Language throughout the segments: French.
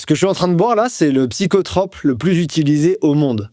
Ce que je suis en train de boire là, c'est le psychotrope le plus utilisé au monde.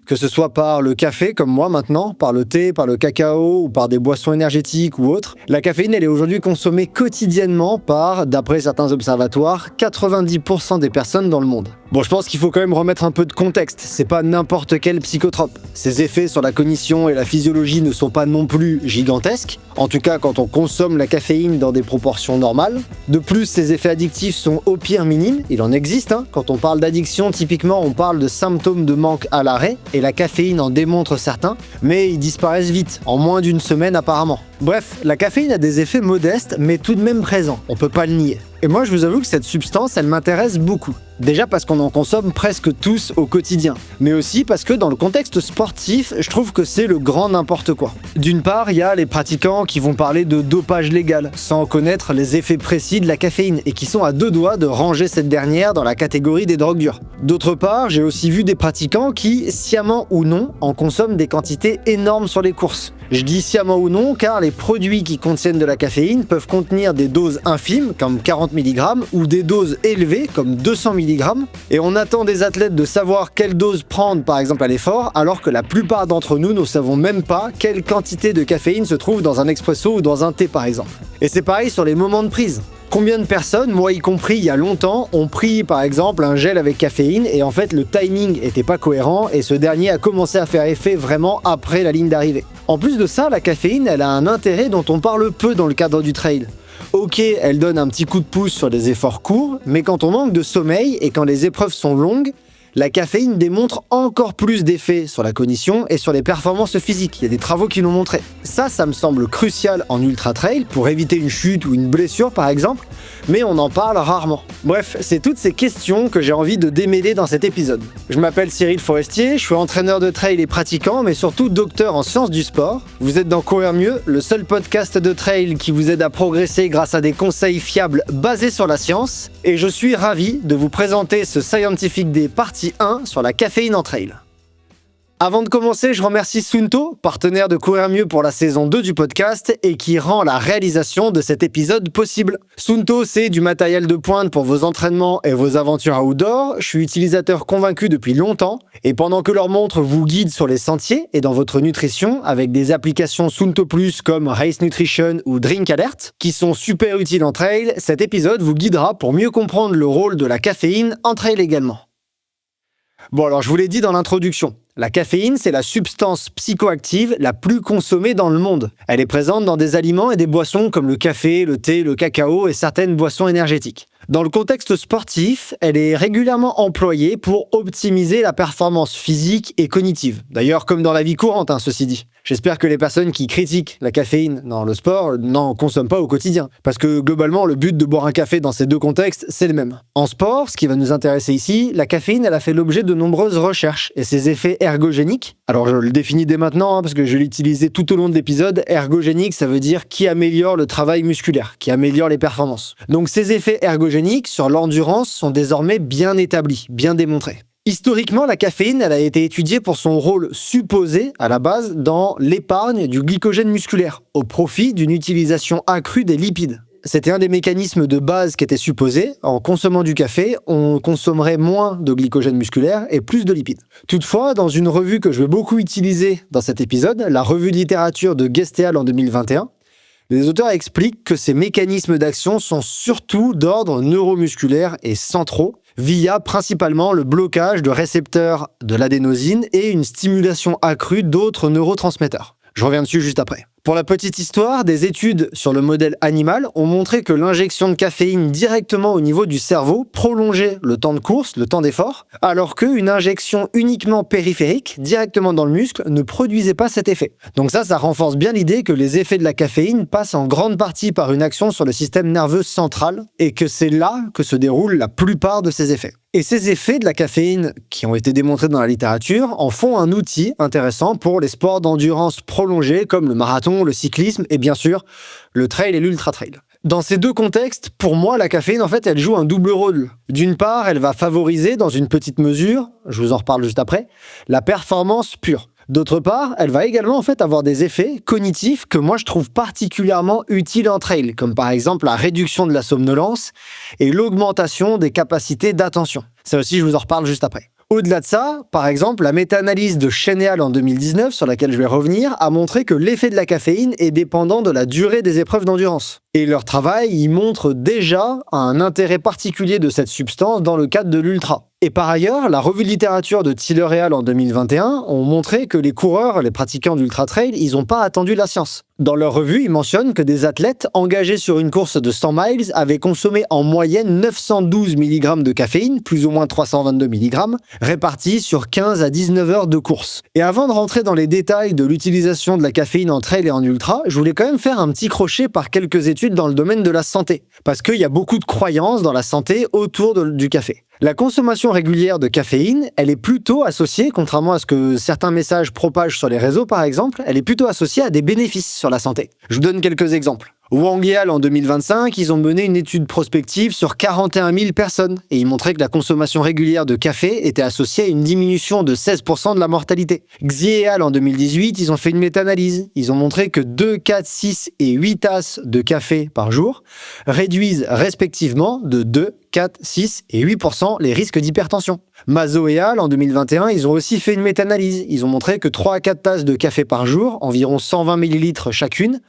Que ce soit par le café, comme moi maintenant, par le thé, par le cacao ou par des boissons énergétiques ou autres, la caféine, elle est aujourd'hui consommée quotidiennement par, d'après certains observatoires, 90% des personnes dans le monde. Bon, je pense qu'il faut quand même remettre un peu de contexte, c'est pas n'importe quel psychotrope. Ses effets sur la cognition et la physiologie ne sont pas non plus gigantesques, en tout cas quand on consomme la caféine dans des proportions normales. De plus, ses effets addictifs sont au pire minimes, il en existe, Quand on parle d'addiction, typiquement on parle de symptômes de manque à l'arrêt, et la caféine en démontre certains, mais ils disparaissent vite, en moins d'une semaine apparemment. Bref, la caféine a des effets modestes, mais tout de même présents, on peut pas le nier. Et moi je vous avoue que cette substance, elle m'intéresse beaucoup. Déjà parce qu'on en consomme presque tous au quotidien, mais aussi parce que dans le contexte sportif, je trouve que c'est le grand n'importe quoi. D'une part, il y a les pratiquants qui vont parler de dopage légal, sans connaître les effets précis de la caféine, et qui sont à deux doigts de ranger cette dernière dans la catégorie des drogues dures. D'autre part, j'ai aussi vu des pratiquants qui, sciemment ou non, en consomment des quantités énormes sur les courses. Je dis sciemment ou non car les produits qui contiennent de la caféine peuvent contenir des doses infimes, comme 40 mg, ou des doses élevées, comme 200 mg, et on attend des athlètes de savoir quelle dose prendre par exemple à l'effort, alors que la plupart d'entre nous ne savons même pas quelle quantité de caféine se trouve dans un expresso ou dans un thé par exemple. Et c'est pareil sur les moments de prise. Combien de personnes, moi y compris il y a longtemps, ont pris par exemple un gel avec caféine et en fait le timing était pas cohérent et ce dernier a commencé à faire effet vraiment après la ligne d'arrivée. En plus de ça, la caféine, elle a un intérêt dont on parle peu dans le cadre du trail. Ok, elle donne un petit coup de pouce sur des efforts courts, mais quand on manque de sommeil et quand les épreuves sont longues, la caféine démontre encore plus d'effets sur la cognition et sur les performances physiques. Il y a des travaux qui l'ont montré. Ça me semble crucial en ultra-trail pour éviter une chute ou une blessure par exemple, mais on en parle rarement. Bref, c'est toutes ces questions que j'ai envie de démêler dans cet épisode. Je m'appelle Cyril Forestier, je suis entraîneur de trail et pratiquant, mais surtout docteur en sciences du sport. Vous êtes dans Courir Mieux, le seul podcast de trail qui vous aide à progresser grâce à des conseils fiables basés sur la science, et je suis ravi de vous présenter ce Scientific Day partie 1 sur la caféine en trail. Avant de commencer, je remercie Suunto, partenaire de Courir Mieux pour la saison 2 du podcast et qui rend la réalisation de cet épisode possible. Suunto, c'est du matériel de pointe pour vos entraînements et vos aventures outdoor. Je suis utilisateur convaincu depuis longtemps et pendant que leur montre vous guide sur les sentiers et dans votre nutrition avec des applications Suunto Plus comme Race Nutrition ou Drink Alert qui sont super utiles en trail, cet épisode vous guidera pour mieux comprendre le rôle de la caféine en trail également. Bon alors je vous l'ai dit dans l'introduction, la caféine c'est la substance psychoactive la plus consommée dans le monde. Elle est présente dans des aliments et des boissons comme le café, le thé, le cacao et certaines boissons énergétiques. Dans le contexte sportif, elle est régulièrement employée pour optimiser la performance physique et cognitive. D'ailleurs, comme dans la vie courante, ceci dit. J'espère que les personnes qui critiquent la caféine dans le sport n'en consomment pas au quotidien. Parce que globalement, le but de boire un café dans ces deux contextes, c'est le même. En sport, ce qui va nous intéresser ici, la caféine, elle a fait l'objet de nombreuses recherches et ses effets ergogéniques. Alors je le définis dès maintenant, parce que je l'ai utilisé tout au long de l'épisode. Ergogénique, ça veut dire qui améliore le travail musculaire, qui améliore les performances. Donc ces effets ergogéniques sur l'endurance sont désormais bien établis, bien démontrés. Historiquement, la caféine, elle a été étudiée pour son rôle supposé, à la base, dans l'épargne du glycogène musculaire, au profit d'une utilisation accrue des lipides. C'était un des mécanismes de base qui était supposé. En consommant du café, on consommerait moins de glycogène musculaire et plus de lipides. Toutefois, dans une revue que je vais beaucoup utiliser dans cet épisode, la revue de littérature de Gestéal en 2021, les auteurs expliquent que ces mécanismes d'action sont surtout d'ordre neuromusculaire et centraux, via principalement le blocage de récepteurs de l'adénosine et une stimulation accrue d'autres neurotransmetteurs. Je reviens dessus juste après. Pour la petite histoire, des études sur le modèle animal ont montré que l'injection de caféine directement au niveau du cerveau prolongeait le temps de course, le temps d'effort, alors qu'une injection uniquement périphérique, directement dans le muscle, ne produisait pas cet effet. Donc ça renforce bien l'idée que les effets de la caféine passent en grande partie par une action sur le système nerveux central et que c'est là que se déroulent la plupart de ces effets. Et ces effets de la caféine, qui ont été démontrés dans la littérature, en font un outil intéressant pour les sports d'endurance prolongée comme le marathon, le cyclisme et bien sûr le trail et l'ultra-trail. Dans ces deux contextes, pour moi, la caféine, en fait, elle joue un double rôle. D'une part, elle va favoriser, dans une petite mesure, je vous en reparle juste après, la performance pure. D'autre part, elle va également en fait avoir des effets cognitifs que moi je trouve particulièrement utiles en trail, comme par exemple la réduction de la somnolence et l'augmentation des capacités d'attention. Ça aussi, je vous en reparle juste après. Au-delà de ça, par exemple, la méta-analyse de Chen et al. En 2019, sur laquelle je vais revenir, a montré que l'effet de la caféine est dépendant de la durée des épreuves d'endurance. Et leur travail y montre déjà un intérêt particulier de cette substance dans le cadre de l'ultra. Et par ailleurs, la revue de littérature de Tiller et al. En 2021 ont montré que les coureurs, les pratiquants d'ultra-trail, ils n'ont pas attendu la science. Dans leur revue, ils mentionnent que des athlètes engagés sur une course de 100 miles avaient consommé en moyenne 912 mg de caféine, plus ou moins 322 mg, répartis sur 15 à 19 heures de course. Et avant de rentrer dans les détails de l'utilisation de la caféine en trail et en ultra, je voulais quand même faire un petit crochet par quelques études dans le domaine de la santé. Parce qu'il y a beaucoup de croyances dans la santé autour du café. La consommation régulière de caféine, elle est plutôt associée, contrairement à ce que certains messages propagent sur les réseaux par exemple, elle est plutôt associée à des bénéfices sur la santé. Je vous donne quelques exemples. Wang et al. En 2025, ils ont mené une étude prospective sur 41 000 personnes et ils montraient que la consommation régulière de café était associée à une diminution de 16% de la mortalité. Xie et al. En 2018, ils ont fait une méta-analyse. Ils ont montré que 2, 4, 6 et 8 tasses de café par jour réduisent respectivement de 2, 4, 6 et 8% les risques d'hypertension. Mazo et al. En 2021, ils ont aussi fait une méta-analyse. Ils ont montré que 3 à 4 tasses de café par jour, environ 120 ml chacune,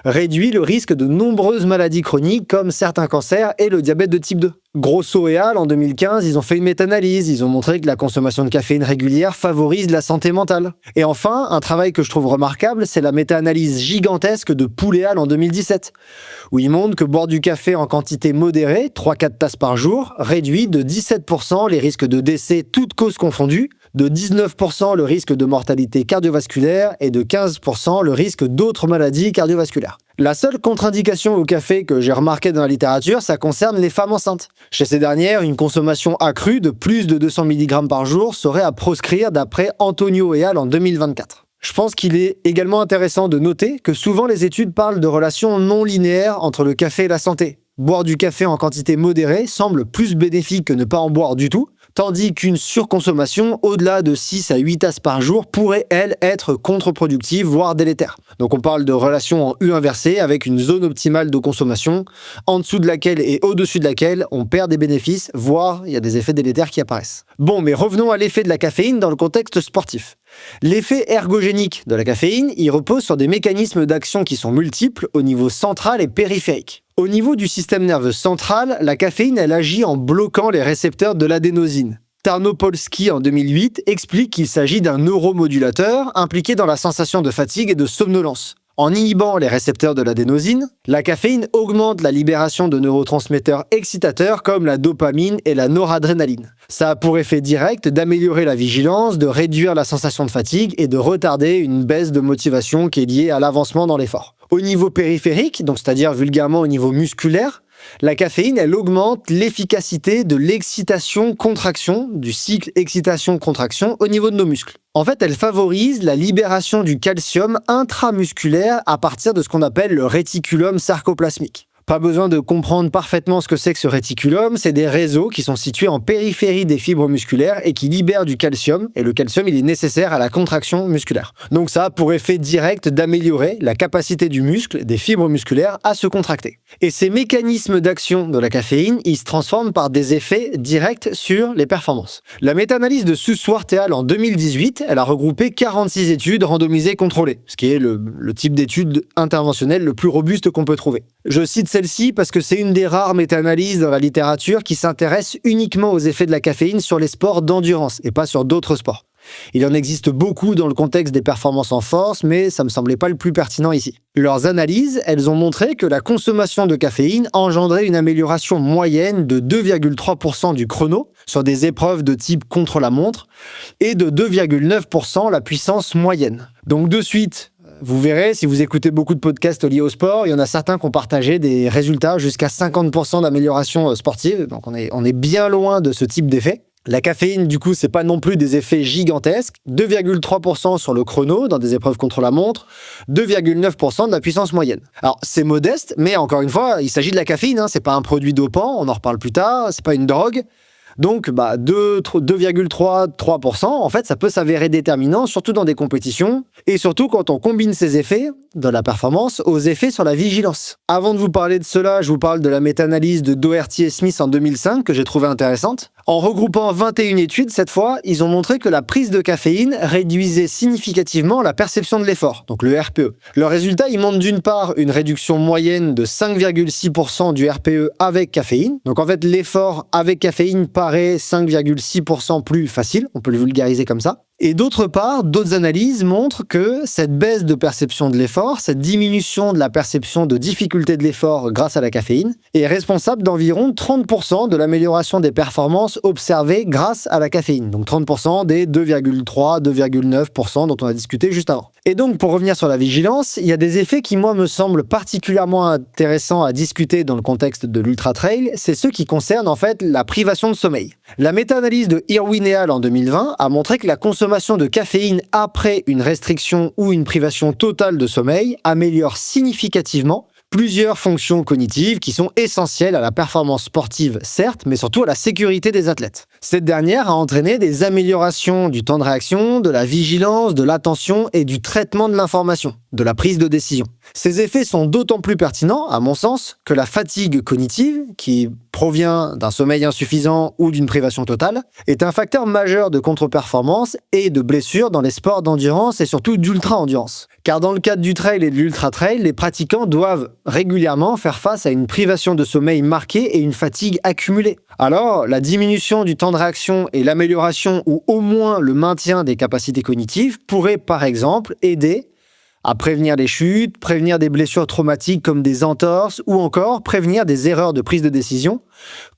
réduit le risque de nombreuses maladies chroniques comme certains cancers et le diabète de type 2. Grosso et al. En 2015, ils ont fait une méta-analyse. Ils ont montré que la consommation de caféine régulière favorise la santé mentale. Et enfin, un travail que je trouve remarquable, c'est la méta-analyse gigantesque de Poul et al. En 2017, où ils montrent que boire du café en quantité modérée, 3-4 tasses par jour, réduit de 17% les risques de décès toutes causes confondues, de 19% le risque de mortalité cardiovasculaire et de 15% le risque d'autres maladies cardiovasculaires. La seule contre-indication au café que j'ai remarquée dans la littérature, ça concerne les femmes enceintes. Chez ces dernières, une consommation accrue de plus de 200 mg par jour serait à proscrire d'après Antonio et al. En 2024. Je pense qu'il est également intéressant de noter que souvent les études parlent de relations non linéaires entre le café et la santé. Boire du café en quantité modérée semble plus bénéfique que ne pas en boire du tout, tandis qu'une surconsommation au-delà de 6 à 8 tasses par jour pourrait, elle, être contre-productive, voire délétère. Donc on parle de relation en U inversée avec une zone optimale de consommation, en dessous de laquelle et au-dessus de laquelle on perd des bénéfices, voire il y a des effets délétères qui apparaissent. Bon, mais revenons à l'effet de la caféine dans le contexte sportif. L'effet ergogénique de la caféine, il repose sur des mécanismes d'action qui sont multiples au niveau central et périphérique. Au niveau du système nerveux central, la caféine, elle agit en bloquant les récepteurs de l'adénosine. Tarnopolsky, en 2008, explique qu'il s'agit d'un neuromodulateur impliqué dans la sensation de fatigue et de somnolence. En inhibant les récepteurs de l'adénosine, la caféine augmente la libération de neurotransmetteurs excitateurs comme la dopamine et la noradrénaline. Ça a pour effet direct d'améliorer la vigilance, de réduire la sensation de fatigue et de retarder une baisse de motivation qui est liée à l'avancement dans l'effort. Au niveau périphérique, donc c'est-à-dire vulgairement au niveau musculaire, la caféine, elle augmente l'efficacité de l'excitation-contraction, du cycle excitation-contraction au niveau de nos muscles. En fait, elle favorise la libération du calcium intramusculaire à partir de ce qu'on appelle le réticulum sarcoplasmique. Pas besoin de comprendre parfaitement ce que c'est que ce réticulum, c'est des réseaux qui sont situés en périphérie des fibres musculaires et qui libèrent du calcium, et le calcium il est nécessaire à la contraction musculaire. Donc ça a pour effet direct d'améliorer la capacité du muscle, des fibres musculaires, à se contracter. Et ces mécanismes d'action de la caféine, ils se transforment par des effets directs sur les performances. La méta-analyse de Susswart et al. En 2018, elle a regroupé 46 études randomisées contrôlées, ce qui est le type d'étude interventionnelle le plus robuste qu'on peut trouver. Je cite celle-ci parce que c'est une des rares méta-analyses dans la littérature qui s'intéresse uniquement aux effets de la caféine sur les sports d'endurance et pas sur d'autres sports. Il en existe beaucoup dans le contexte des performances en force, mais ça me semblait pas le plus pertinent ici. Leurs analyses, elles ont montré que la consommation de caféine engendrait une amélioration moyenne de 2,3% du chrono sur des épreuves de type contre-la-montre et de 2,9% la puissance moyenne. Donc de suite, vous verrez, si vous écoutez beaucoup de podcasts liés au sport, il y en a certains qui ont partagé des résultats jusqu'à 50% d'amélioration sportive. Donc on est bien loin de ce type d'effet. La caféine, du coup, c'est pas non plus des effets gigantesques. 2,3% sur le chrono dans des épreuves contre la montre, 2,9% de la puissance moyenne. Alors, c'est modeste, mais encore une fois, il s'agit de la caféine, c'est pas un produit dopant, on en reparle plus tard, c'est pas une drogue. Donc 2,3%, en fait, ça peut s'avérer déterminant, surtout dans des compétitions, et surtout quand on combine ces effets de la performance aux effets sur la vigilance. Avant de vous parler de cela, je vous parle de la méta-analyse de Doherty et Smith en 2005, que j'ai trouvée intéressante. En regroupant 21 études, cette fois, ils ont montré que la prise de caféine réduisait significativement la perception de l'effort, donc le RPE. Le résultat, il montre d'une part une réduction moyenne de 5,6% du RPE avec caféine. Donc en fait, l'effort avec caféine paraît 5,6% plus facile, on peut le vulgariser comme ça. Et d'autre part, d'autres analyses montrent que cette baisse de perception de l'effort, cette diminution de la perception de difficulté de l'effort grâce à la caféine, est responsable d'environ 30% de l'amélioration des performances observées grâce à la caféine. Donc 30% des 2,3-2,9% dont on a discuté juste avant. Et donc, pour revenir sur la vigilance, il y a des effets qui, moi, me semblent particulièrement intéressants à discuter dans le contexte de l'Ultra Trail, c'est ceux qui concernent en fait la privation de sommeil. La méta-analyse de Irwin et al. En 2020 a montré que la consommation de caféine après une restriction ou une privation totale de sommeil améliore significativement plusieurs fonctions cognitives qui sont essentielles à la performance sportive, certes, mais surtout à la sécurité des athlètes. Cette dernière a entraîné des améliorations du temps de réaction, de la vigilance, de l'attention et du traitement de l'information, de la prise de décision. Ces effets sont d'autant plus pertinents, à mon sens, que la fatigue cognitive, qui provient d'un sommeil insuffisant ou d'une privation totale, est un facteur majeur de contre-performance et de blessures dans les sports d'endurance et surtout d'ultra-endurance. Car dans le cadre du trail et de l'ultra-trail, les pratiquants doivent régulièrement faire face à une privation de sommeil marquée et une fatigue accumulée. Alors, la diminution du temps de réaction et l'amélioration ou au moins le maintien des capacités cognitives pourraient par exemple aider à prévenir les chutes, prévenir des blessures traumatiques comme des entorses ou encore prévenir des erreurs de prise de décision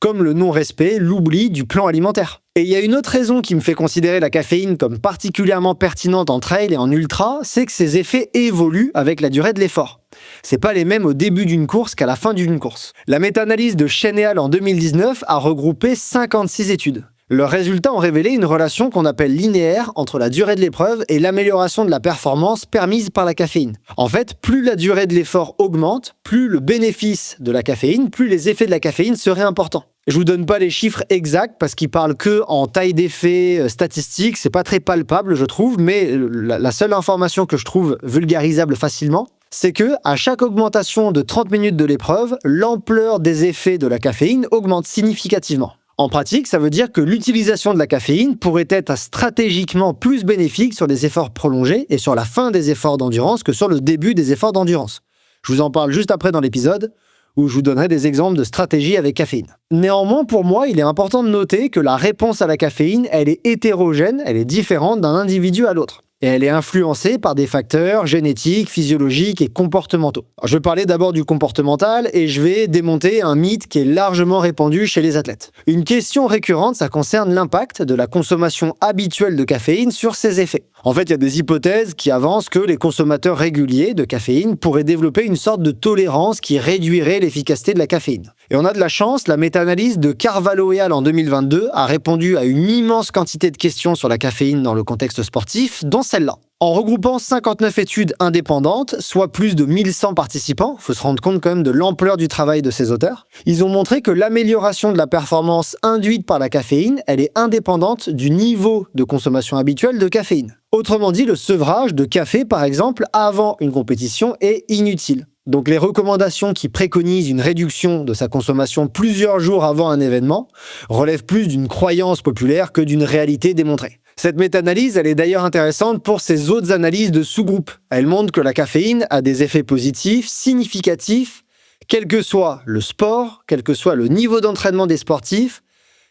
comme le non-respect, l'oubli du plan alimentaire. Et il y a une autre raison qui me fait considérer la caféine comme particulièrement pertinente en trail et en ultra, c'est que ses effets évoluent avec la durée de l'effort. C'est pas les mêmes au début d'une course qu'à la fin d'une course. La méta-analyse de Chen et al. En 2019 a regroupé 56 études. Leurs résultats ont révélé une relation qu'on appelle linéaire entre la durée de l'épreuve et l'amélioration de la performance permise par la caféine. En fait, plus la durée de l'effort augmente, plus le bénéfice de la caféine, plus les effets de la caféine seraient importants. Je vous donne pas les chiffres exacts parce qu'ils parlent que en taille d'effet statistique, c'est pas très palpable je trouve, mais la seule information que je trouve vulgarisable facilement, c'est que à chaque augmentation de 30 minutes de l'épreuve, l'ampleur des effets de la caféine augmente significativement. En pratique, ça veut dire que l'utilisation de la caféine pourrait être stratégiquement plus bénéfique sur des efforts prolongés et sur la fin des efforts d'endurance que sur le début des efforts d'endurance. Je vous en parle juste après dans l'épisode, où je vous donnerai des exemples de stratégies avec caféine. Néanmoins, pour moi, il est important de noter que la réponse à la caféine, elle est hétérogène, elle est différente d'un individu à l'autre. Et elle est influencée par des facteurs génétiques, physiologiques et comportementaux. Alors, je vais parler d'abord du comportemental et je vais démonter un mythe qui est largement répandu chez les athlètes. Une question récurrente, ça concerne l'impact de la consommation habituelle de caféine sur ses effets. En fait, il y a des hypothèses qui avancent que les consommateurs réguliers de caféine pourraient développer une sorte de tolérance qui réduirait l'efficacité de la caféine. Et on a de la chance, la méta-analyse de Carvalho et al. En 2022 a répondu à une immense quantité de questions sur la caféine dans le contexte sportif, dont celle-là. En regroupant 59 études indépendantes, soit plus de 1100 participants, il faut se rendre compte quand même de l'ampleur du travail de ces auteurs, ils ont montré que l'amélioration de la performance induite par la caféine, elle est indépendante du niveau de consommation habituelle de caféine. Autrement dit, le sevrage de café, par exemple, avant une compétition est inutile. Donc les recommandations qui préconisent une réduction de sa consommation plusieurs jours avant un événement relèvent plus d'une croyance populaire que d'une réalité démontrée. Cette méta-analyse, elle est d'ailleurs intéressante pour ses autres analyses de sous-groupes. Elle montre que la caféine a des effets positifs, significatifs, quel que soit le sport, quel que soit le niveau d'entraînement des sportifs,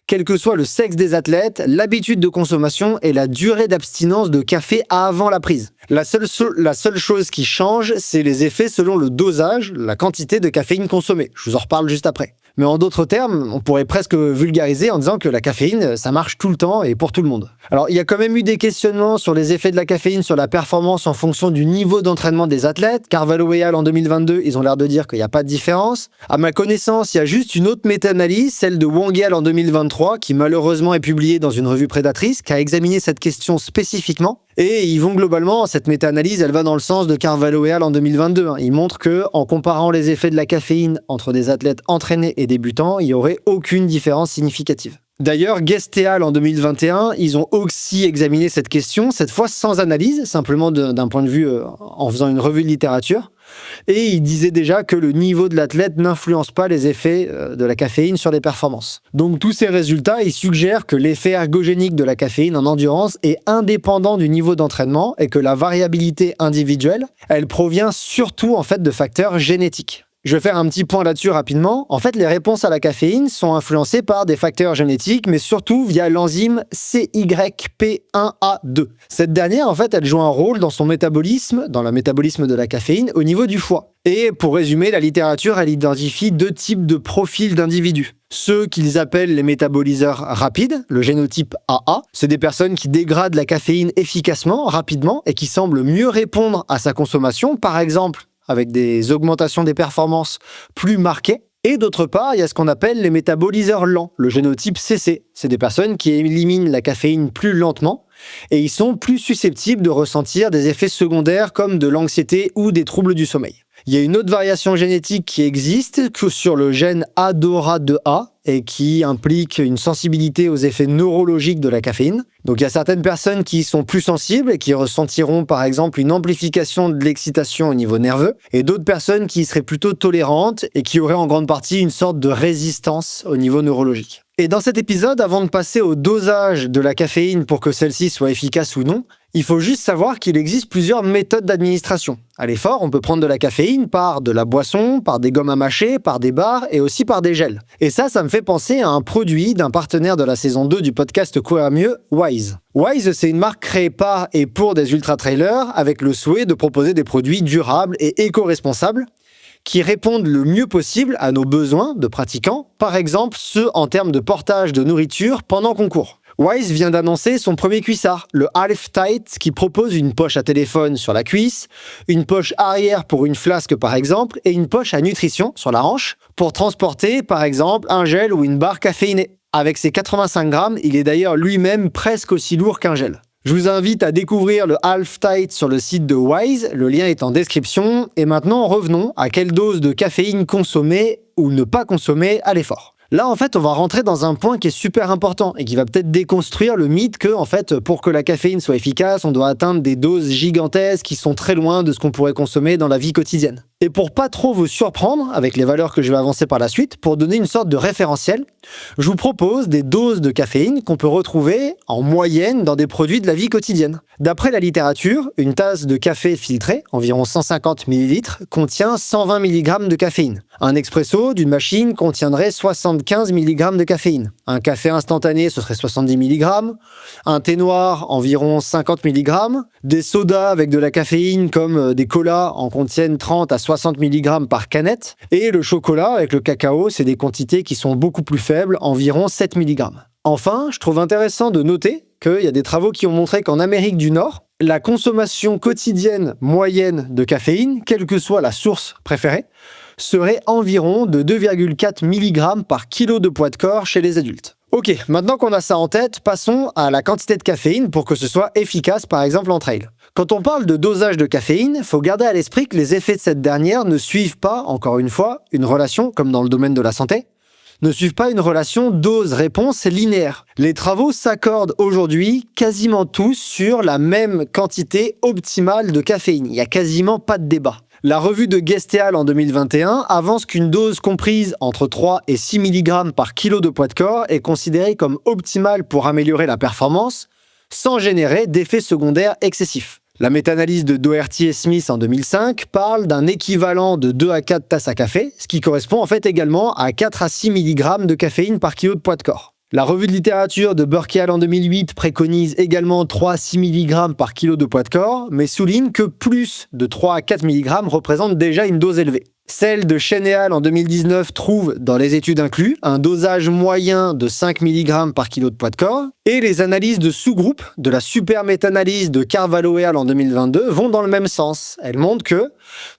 quel que soit le sexe des athlètes, l'habitude de consommation et la durée d'abstinence de café avant la prise. La seule chose qui change, c'est les effets selon le dosage, la quantité de caféine consommée. Je vous en reparle juste après. Mais en d'autres termes, on pourrait presque vulgariser en disant que la caféine, ça marche tout le temps et pour tout le monde. Alors, il y a quand même eu des questionnements sur les effets de la caféine sur la performance en fonction du niveau d'entraînement des athlètes. Carvalho et al. En 2022, ils ont l'air de dire qu'il n'y a pas de différence. À ma connaissance, il y a juste une autre méta-analyse, celle de Wang et al. En 2023, qui malheureusement est publiée dans une revue prédatrice, qui a examiné cette question spécifiquement. Et ils vont globalement, cette méta-analyse, elle va dans le sens de Carvalho et al. En 2022. Ils montrent que, en comparant les effets de la caféine entre des athlètes entraînés et débutants, il n'y aurait aucune différence significative. D'ailleurs, Guest et al. En 2021, ils ont aussi examiné cette question, cette fois sans analyse, simplement d'un point de vue en faisant une revue de littérature. Et ils disaient déjà que le niveau de l'athlète n'influence pas les effets de la caféine sur les performances. Donc tous ces résultats, ils suggèrent que l'effet ergogénique de la caféine en endurance est indépendant du niveau d'entraînement et que la variabilité individuelle, elle provient surtout en fait de facteurs génétiques. Je vais faire un petit point là-dessus rapidement. En fait, les réponses à la caféine sont influencées par des facteurs génétiques, mais surtout via l'enzyme CYP1A2. Cette dernière, en fait, elle joue un rôle dans son métabolisme, dans le métabolisme de la caféine, au niveau du foie. Et pour résumer, la littérature, elle identifie deux types de profils d'individus. Ceux qu'ils appellent les métaboliseurs rapides, le génotype AA, c'est des personnes qui dégradent la caféine efficacement, rapidement, et qui semblent mieux répondre à sa consommation, par exemple avec des augmentations des performances plus marquées. Et d'autre part, il y a ce qu'on appelle les métaboliseurs lents, le génotype CC. C'est des personnes qui éliminent la caféine plus lentement et ils sont plus susceptibles de ressentir des effets secondaires comme de l'anxiété ou des troubles du sommeil. Il y a une autre variation génétique qui existe que sur le gène ADORA2A et qui implique une sensibilité aux effets neurologiques de la caféine. Donc il y a certaines personnes qui sont plus sensibles et qui ressentiront par exemple une amplification de l'excitation au niveau nerveux et d'autres personnes qui seraient plutôt tolérantes et qui auraient en grande partie une sorte de résistance au niveau neurologique. Et dans cet épisode, avant de passer au dosage de la caféine pour que celle-ci soit efficace ou non, il faut juste savoir qu'il existe plusieurs méthodes d'administration. À l'effort, on peut prendre de la caféine par de la boisson, par des gommes à mâcher, par des barres et aussi par des gels. Et ça me fait penser à un produit d'un partenaire de la saison 2 du podcast Courir Mieux, Wise. Wise, c'est une marque créée par et pour des ultra-trailers avec le souhait de proposer des produits durables et éco-responsables qui répondent le mieux possible à nos besoins de pratiquants, par exemple ceux en termes de portage de nourriture pendant qu'on court. Wise vient d'annoncer son premier cuissard, le Half Tight, qui propose une poche à téléphone sur la cuisse, une poche arrière pour une flasque par exemple, et une poche à nutrition sur la hanche pour transporter par exemple un gel ou une barre caféinée. Avec ses 85 grammes, il est d'ailleurs lui-même presque aussi lourd qu'un gel. Je vous invite à découvrir le Half Tight sur le site de Wise, le lien est en description. Et maintenant, revenons à quelle dose de caféine consommer ou ne pas consommer à l'effort. Là, en fait, on va rentrer dans un point qui est super important et qui va peut-être déconstruire le mythe que, en fait, pour que la caféine soit efficace, on doit atteindre des doses gigantesques qui sont très loin de ce qu'on pourrait consommer dans la vie quotidienne. Et pour pas trop vous surprendre avec les valeurs que je vais avancer par la suite, pour donner une sorte de référentiel, je vous propose des doses de caféine qu'on peut retrouver en moyenne dans des produits de la vie quotidienne. D'après la littérature, une tasse de café filtré, environ 150 ml, contient 120 mg de caféine. Un expresso d'une machine contiendrait 75 mg de caféine. Un café instantané, ce serait 70 mg. Un thé noir, environ 50 mg. Des sodas avec de la caféine, comme des colas, en contiennent 30 à 60 mg par canette. Et le chocolat avec le cacao, c'est des quantités qui sont beaucoup plus faibles, environ 7 mg. Enfin, je trouve intéressant de noter qu'il y a des travaux qui ont montré qu'en Amérique du Nord, la consommation quotidienne moyenne de caféine, quelle que soit la source préférée, serait environ de 2,4 mg par kilo de poids de corps chez les adultes. Ok, maintenant qu'on a ça en tête, passons à la quantité de caféine pour que ce soit efficace, par exemple en trail. Quand on parle de dosage de caféine, il faut garder à l'esprit que les effets de cette dernière ne suivent pas, encore une fois, une relation, comme dans le domaine de la santé, ne suivent pas une relation dose-réponse linéaire. Les travaux s'accordent aujourd'hui quasiment tous sur la même quantité optimale de caféine. Il n'y a quasiment pas de débat. La revue de Guest et al. En 2021 avance qu'une dose comprise entre 3 et 6 mg par kilo de poids de corps est considérée comme optimale pour améliorer la performance sans générer d'effets secondaires excessifs. La méta-analyse de Doherty et Smith en 2005 parle d'un équivalent de 2 à 4 tasses à café, ce qui correspond en fait également à 4 à 6 mg de caféine par kilo de poids de corps. La revue de littérature de Burke et al. En 2008 préconise également 3 à 6 mg par kilo de poids de corps, mais souligne que plus de 3 à 4 mg représente déjà une dose élevée. Celle de Chen et al. En 2019 trouve, dans les études inclus, un dosage moyen de 5 mg par kilo de poids de corps, et les analyses de sous-groupes de la super méta-analyse de Carvalho et al. En 2022 vont dans le même sens. Elles montrent que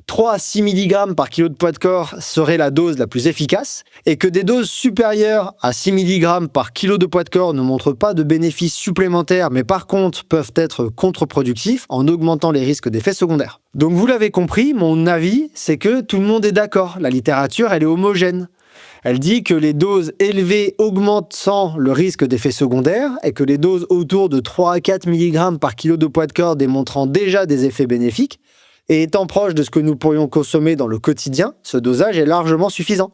3 à 6 mg par kilo de poids de corps serait la dose la plus efficace, et que des doses supérieures à 6 mg par kilo de poids de corps ne montrent pas de bénéfices supplémentaires, mais par contre peuvent être contre-productifs en augmentant les risques d'effets secondaires. Donc vous l'avez compris, mon avis, c'est que tout le monde est d'accord. La littérature, elle est homogène. Elle dit que les doses élevées augmentant le risque d'effets secondaires et que les doses autour de 3 à 4 mg par kilo de poids de corps démontrant déjà des effets bénéfiques et étant proche de ce que nous pourrions consommer dans le quotidien, ce dosage est largement suffisant.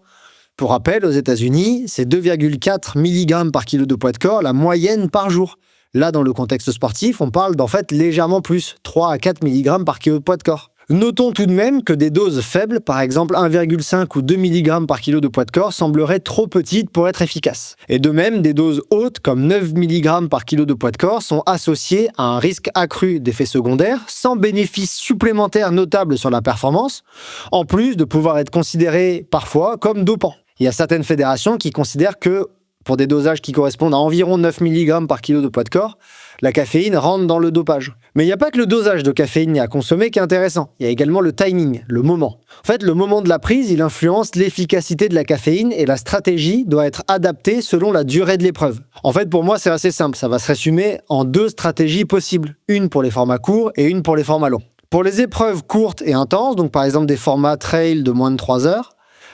Pour rappel, aux États-Unis, c'est 2,4 mg par kilo de poids de corps la moyenne par jour. Là, dans le contexte sportif, on parle d'en fait légèrement plus, 3 à 4 mg par kilo de poids de corps. Notons tout de même que des doses faibles, par exemple 1,5 ou 2 mg par kilo de poids de corps, sembleraient trop petites pour être efficaces. Et de même, des doses hautes, comme 9 mg par kilo de poids de corps, sont associées à un risque accru d'effets secondaires, sans bénéfice supplémentaire notable sur la performance, en plus de pouvoir être considérées parfois comme dopants. Il y a certaines fédérations qui considèrent que, pour des dosages qui correspondent à environ 9 mg par kilo de poids de corps, la caféine rentre dans le dopage. Mais il n'y a pas que le dosage de caféine à consommer qui est intéressant. Il y a également le timing, le moment. En fait, le moment de la prise, il influence l'efficacité de la caféine et la stratégie doit être adaptée selon la durée de l'épreuve. En fait, pour moi, c'est assez simple. Ça va se résumer en 2 stratégies possibles. Une pour les formats courts et une pour les formats longs. Pour les épreuves courtes et intenses, donc par exemple des formats trail de moins de 3 heures,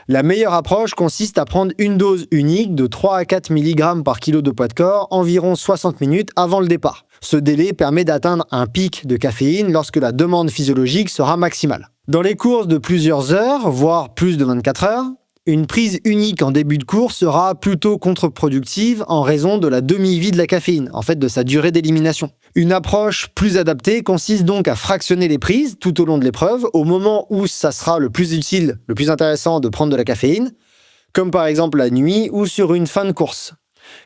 la meilleure approche consiste à prendre une dose unique de 3 à 4 mg par kilo de poids de corps environ 60 minutes avant le départ. Ce délai permet d'atteindre un pic de caféine lorsque la demande physiologique sera maximale. Dans les courses de plusieurs heures, voire plus de 24 heures, une prise unique en début de course sera plutôt contre-productive en raison de la demi-vie de la caféine, en fait de sa durée d'élimination. Une approche plus adaptée consiste donc à fractionner les prises tout au long de l'épreuve au moment où ça sera le plus utile, le plus intéressant de prendre de la caféine, comme par exemple la nuit ou sur une fin de course.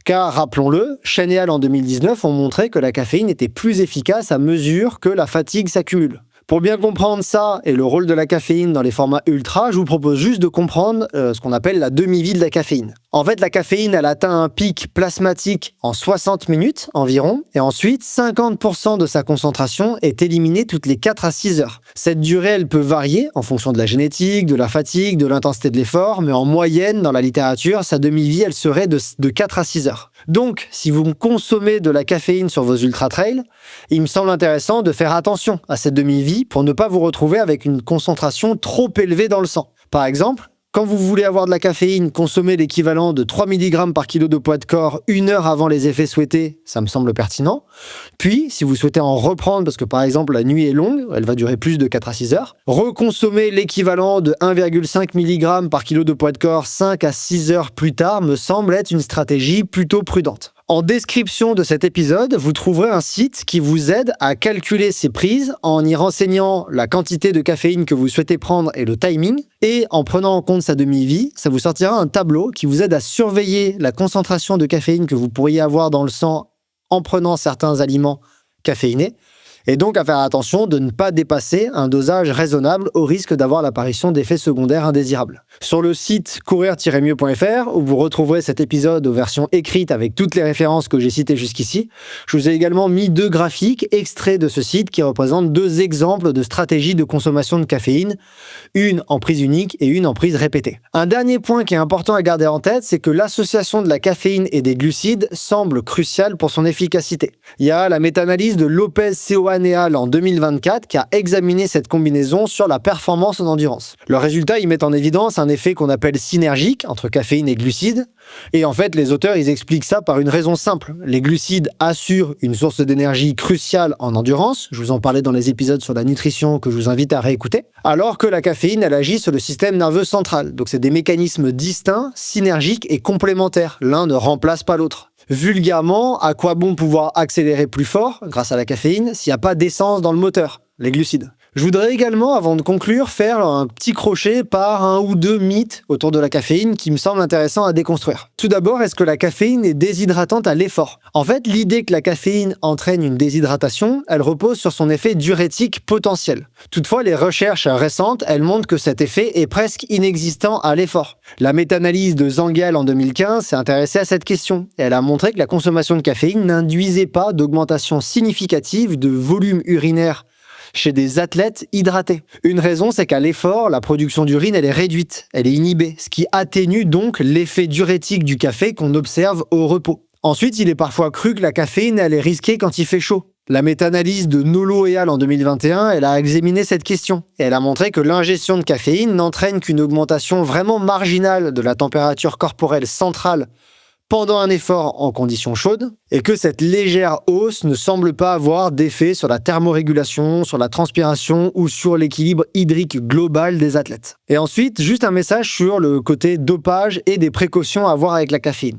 Car, rappelons-le, Chen et al. En 2019 ont montré que la caféine était plus efficace à mesure que la fatigue s'accumule. Pour bien comprendre ça et le rôle de la caféine dans les formats ultra, je vous propose juste de comprendre ce qu'on appelle la demi-vie de la caféine. En fait, la caféine, elle atteint un pic plasmatique en 60 minutes environ, et ensuite 50% de sa concentration est éliminée toutes les 4 à 6 heures. Cette durée, elle peut varier en fonction de la génétique, de la fatigue, de l'intensité de l'effort, mais en moyenne, dans la littérature, sa demi-vie, elle serait de 4 à 6 heures. Donc, si vous consommez de la caféine sur vos ultra-trails, il me semble intéressant de faire attention à cette demi-vie pour ne pas vous retrouver avec une concentration trop élevée dans le sang. Par exemple, quand vous voulez avoir de la caféine, consommez l'équivalent de 3 mg par kilo de poids de corps 1 heure avant les effets souhaités, ça me semble pertinent. Puis, si vous souhaitez en reprendre, parce que par exemple la nuit est longue, elle va durer plus de 4 à 6 heures, reconsommez l'équivalent de 1,5 mg par kilo de poids de corps 5 à 6 heures plus tard me semble être une stratégie plutôt prudente. En description de cet épisode, vous trouverez un site qui vous aide à calculer ces prises en y renseignant la quantité de caféine que vous souhaitez prendre et le timing. Et en prenant en compte sa demi-vie, ça vous sortira un tableau qui vous aide à surveiller la concentration de caféine que vous pourriez avoir dans le sang en prenant certains aliments caféinés. Et donc à faire attention de ne pas dépasser un dosage raisonnable au risque d'avoir l'apparition d'effets secondaires indésirables. Sur le site courir-mieux.fr, où vous retrouverez cet épisode aux versions écrites avec toutes les références que j'ai citées jusqu'ici, je vous ai également mis 2 graphiques extraits de ce site qui représentent 2 exemples de stratégies de consommation de caféine, une en prise unique et une en prise répétée. Un dernier point qui est important à garder en tête, c'est que l'association de la caféine et des glucides semble cruciale pour son efficacité. Il y a la méta-analyse de Lopez-Ceoan et al. En 2024 qui a examiné cette combinaison sur la performance en endurance. Leurs résultats, ils mettent en évidence un effet qu'on appelle synergique entre caféine et glucides. Et en fait, les auteurs, ils expliquent ça par une raison simple. Les glucides assurent une source d'énergie cruciale en endurance. Je vous en parlais dans les épisodes sur la nutrition que je vous invite à réécouter. Alors que la caféine, elle agit sur le système nerveux central. Donc c'est des mécanismes distincts, synergiques et complémentaires. L'un ne remplace pas l'autre. Vulgairement, à quoi bon pouvoir accélérer plus fort grâce à la caféine s'il n'y a pas d'essence dans le moteur, les glucides? Je voudrais également, avant de conclure, faire un petit crochet par 1 ou 2 mythes autour de la caféine qui me semblent intéressants à déconstruire. Tout d'abord, est-ce que la caféine est déshydratante à l'effort? En fait, l'idée que la caféine entraîne une déshydratation, elle repose sur son effet diurétique potentiel. Toutefois, les recherches récentes, elles montrent que cet effet est presque inexistant à l'effort. La méta-analyse de Zhang et al. En 2015 s'est intéressée à cette question. Et elle a montré que la consommation de caféine n'induisait pas d'augmentation significative de volume urinaire chez des athlètes hydratés. Une raison, c'est qu'à l'effort, la production d'urine, elle est réduite, elle est inhibée, ce qui atténue donc l'effet diurétique du café qu'on observe au repos. Ensuite, il est parfois cru que la caféine, elle est risquée quand il fait chaud. La méta-analyse de Nolo et al. En 2021, elle a examiné cette question et elle a montré que l'ingestion de caféine n'entraîne qu'une augmentation vraiment marginale de la température corporelle centrale pendant un effort en conditions chaudes, et que cette légère hausse ne semble pas avoir d'effet sur la thermorégulation, sur la transpiration ou sur l'équilibre hydrique global des athlètes. Et ensuite, juste un message sur le côté dopage et des précautions à avoir avec la caféine.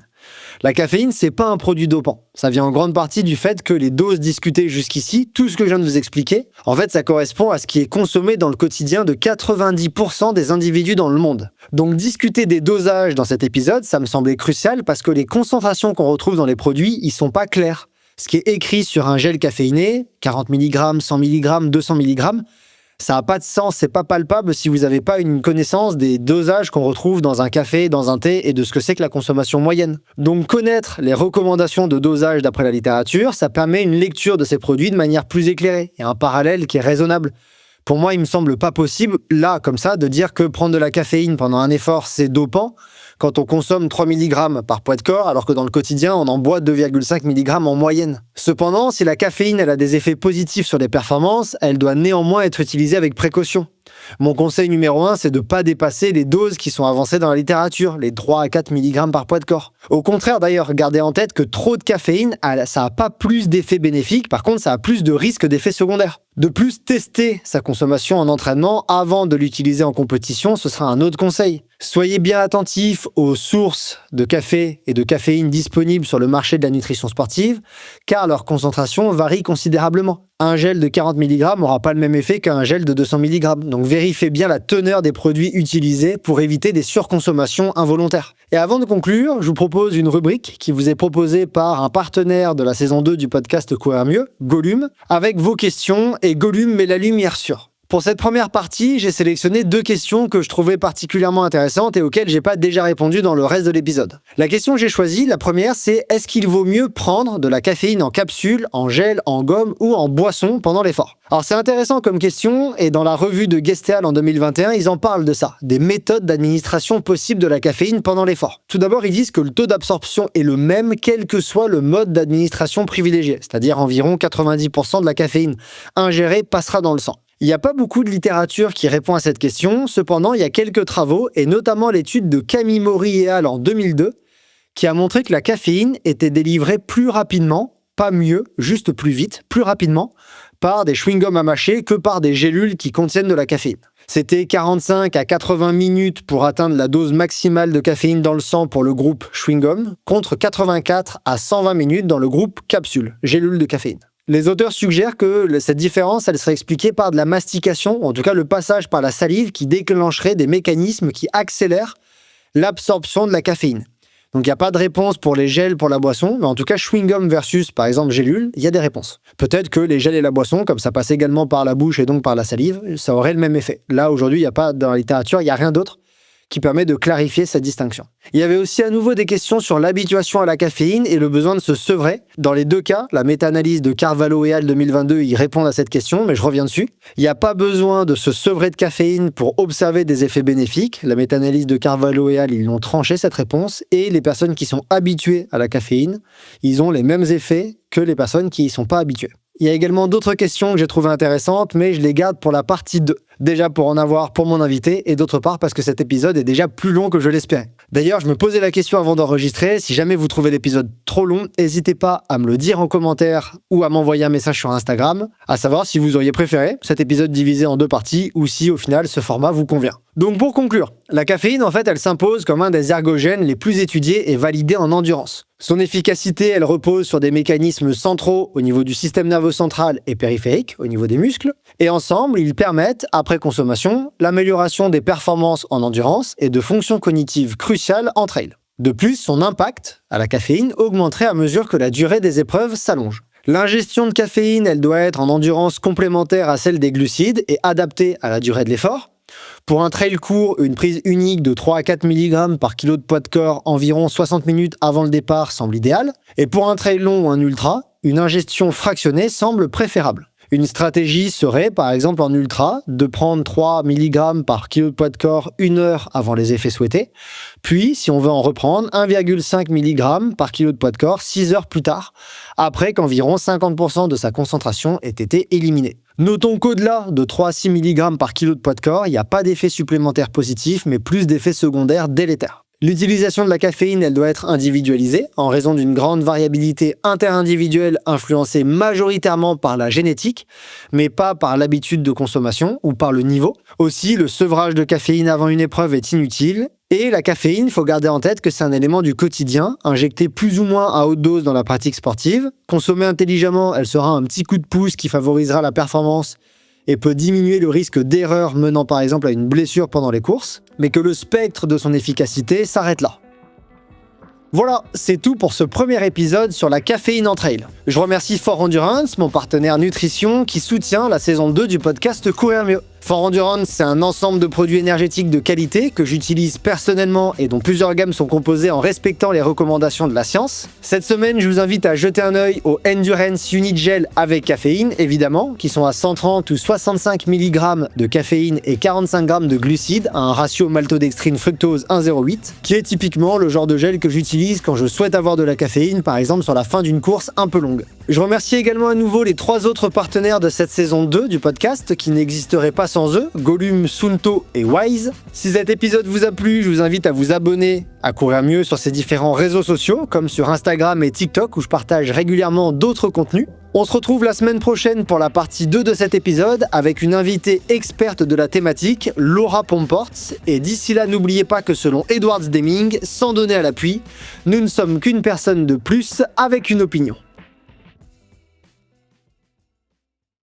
La caféine, c'est pas un produit dopant. Ça vient en grande partie du fait que les doses discutées jusqu'ici, tout ce que je viens de vous expliquer, en fait, ça correspond à ce qui est consommé dans le quotidien de 90% des individus dans le monde. Donc discuter des dosages dans cet épisode, ça me semblait crucial parce que les concentrations qu'on retrouve dans les produits, ils sont pas clairs. Ce qui est écrit sur un gel caféiné, 40 mg, 100 mg, 200 mg, ça n'a pas de sens, c'est pas palpable si vous n'avez pas une connaissance des dosages qu'on retrouve dans un café, dans un thé et de ce que c'est que la consommation moyenne. Donc connaître les recommandations de dosage d'après la littérature, ça permet une lecture de ces produits de manière plus éclairée et un parallèle qui est raisonnable. Pour moi, il me semble pas possible, là, comme ça, de dire que prendre de la caféine pendant un effort, c'est dopant, quand on consomme 3 mg par poids de corps, alors que dans le quotidien, on en boit 2,5 mg en moyenne. Cependant, si la caféine elle a des effets positifs sur les performances, elle doit néanmoins être utilisée avec précaution. Mon conseil numéro 1, c'est de ne pas dépasser les doses qui sont avancées dans la littérature, les 3 à 4 mg par poids de corps. Au contraire d'ailleurs, gardez en tête que trop de caféine, ça n'a pas plus d'effets bénéfiques, par contre ça a plus de risques d'effets secondaires. De plus, tester sa consommation en entraînement avant de l'utiliser en compétition, ce sera un autre conseil. Soyez bien attentifs aux sources de café et de caféine disponibles sur le marché de la nutrition sportive, car leur concentration varie considérablement. Un gel de 40 mg n'aura pas le même effet qu'un gel de 200 mg, donc vérifiez bien la teneur des produits utilisés pour éviter des surconsommations involontaires. Et avant de conclure, je vous propose une rubrique qui vous est proposée par un partenaire de la saison 2 du podcast Courir Mieux, Gollum, avec vos questions, et Gollum met la lumière sur. Pour cette première partie, j'ai sélectionné 2 questions que je trouvais particulièrement intéressantes et auxquelles j'ai pas déjà répondu dans le reste de l'épisode. La question que j'ai choisie, la première, c'est est-ce qu'il vaut mieux prendre de la caféine en capsule, en gel, en gomme ou en boisson pendant l'effort? Alors c'est intéressant comme question et dans la revue de Gestel en 2021, ils en parlent de ça, des méthodes d'administration possibles de la caféine pendant l'effort. Tout d'abord, ils disent que le taux d'absorption est le même quel que soit le mode d'administration privilégié, c'est-à-dire environ 90% de la caféine ingérée passera dans le sang. Il n'y a pas beaucoup de littérature qui répond à cette question, cependant il y a quelques travaux, et notamment l'étude de Camille Maury et al. En 2002, qui a montré que la caféine était délivrée plus rapidement, pas mieux, juste plus vite, plus rapidement, par des chewing-gums à mâcher que par des gélules qui contiennent de la caféine. C'était 45 à 80 minutes pour atteindre la dose maximale de caféine dans le sang pour le groupe chewing-gum, contre 84 à 120 minutes dans le groupe capsule, gélule de caféine. Les auteurs suggèrent que cette différence, elle serait expliquée par de la mastication, ou en tout cas le passage par la salive qui déclencherait des mécanismes qui accélèrent l'absorption de la caféine. Donc il n'y a pas de réponse pour les gels pour la boisson, mais en tout cas chewing-gum versus par exemple gélule, il y a des réponses. Peut-être que les gels et la boisson, comme ça passe également par la bouche et donc par la salive, ça aurait le même effet. Là aujourd'hui, il n'y a pas dans la littérature, il n'y a rien d'autre qui permet de clarifier cette distinction. Il y avait aussi à nouveau des questions sur l'habituation à la caféine et le besoin de se sevrer. Dans les 2 cas, la méta-analyse de Carvalho et al. 2022, ils répondent à cette question, mais je reviens dessus. Il n'y a pas besoin de se sevrer de caféine pour observer des effets bénéfiques. La méta-analyse de Carvalho et al., ils l'ont tranché cette réponse, et les personnes qui sont habituées à la caféine, ils ont les mêmes effets que les personnes qui n'y sont pas habituées. Il y a également d'autres questions que j'ai trouvées intéressantes, mais je les garde pour la partie 2. Déjà pour en avoir pour mon invité, et d'autre part parce que cet épisode est déjà plus long que je l'espérais. D'ailleurs, je me posais la question avant d'enregistrer, si jamais vous trouvez l'épisode trop long, n'hésitez pas à me le dire en commentaire ou à m'envoyer un message sur Instagram, à savoir si vous auriez préféré cet épisode divisé en 2 parties ou si au final ce format vous convient. Donc pour conclure, la caféine en fait elle s'impose comme un des ergogènes les plus étudiés et validés en endurance. Son efficacité elle repose sur des mécanismes centraux au niveau du système nerveux central et périphérique, au niveau des muscles, et ensemble ils permettent, après consommation, l'amélioration des performances en endurance et de fonctions cognitives cruciales entre elles. De plus, son impact à la caféine augmenterait à mesure que la durée des épreuves s'allonge. L'ingestion de caféine, elle doit être en endurance complémentaire à celle des glucides et adaptée à la durée de l'effort. Pour un trail court, une prise unique de 3 à 4 mg par kilo de poids de corps environ 60 minutes avant le départ semble idéal. Et pour un trail long ou un ultra, une ingestion fractionnée semble préférable. Une stratégie serait, par exemple en ultra, de prendre 3 mg par kilo de poids de corps 1 heure avant les effets souhaités, puis, si on veut en reprendre, 1,5 mg par kilo de poids de corps 6 heures plus tard, après qu'environ 50% de sa concentration ait été éliminée. Notons qu'au-delà de 3 à 6 mg par kilo de poids de corps, il n'y a pas d'effet supplémentaire positif, mais plus d'effets secondaires délétères. L'utilisation de la caféine, elle doit être individualisée, en raison d'une grande variabilité interindividuelle influencée majoritairement par la génétique, mais pas par l'habitude de consommation ou par le niveau. Aussi, le sevrage de caféine avant une épreuve est inutile. Et la caféine, il faut garder en tête que c'est un élément du quotidien, injecté plus ou moins à haute dose dans la pratique sportive. Consommée intelligemment, elle sera un petit coup de pouce qui favorisera la performance et peut diminuer le risque d'erreur menant par exemple à une blessure pendant les courses, mais que le spectre de son efficacité s'arrête là. Voilà, c'est tout pour ce premier épisode sur la caféine en trail. Je remercie Fort Endurance, mon partenaire nutrition, qui soutient la saison 2 du podcast Courir Mieux. Fort Endurance, c'est un ensemble de produits énergétiques de qualité que j'utilise personnellement et dont plusieurs gammes sont composées en respectant les recommandations de la science. Cette semaine, je vous invite à jeter un œil aux Endurance Unit Gel avec caféine, évidemment, qui sont à 130 ou 65 mg de caféine et 45 g de glucides à un ratio maltodextrine fructose 1,08, qui est typiquement le genre de gel que j'utilise quand je souhaite avoir de la caféine, par exemple sur la fin d'une course un peu longue. Je remercie également à nouveau les 3 autres partenaires de cette saison 2 du podcast qui n'existeraient pas sans eux, Gollum, Suunto et Wise. Si cet épisode vous a plu, je vous invite à vous abonner à Courir Mieux sur ces différents réseaux sociaux, comme sur Instagram et TikTok où je partage régulièrement d'autres contenus. On se retrouve la semaine prochaine pour la partie 2 de cet épisode avec une invitée experte de la thématique, Laura Pomports. Et d'ici là, n'oubliez pas que selon Edwards Deming, sans donner à l'appui, nous ne sommes qu'une personne de plus avec une opinion.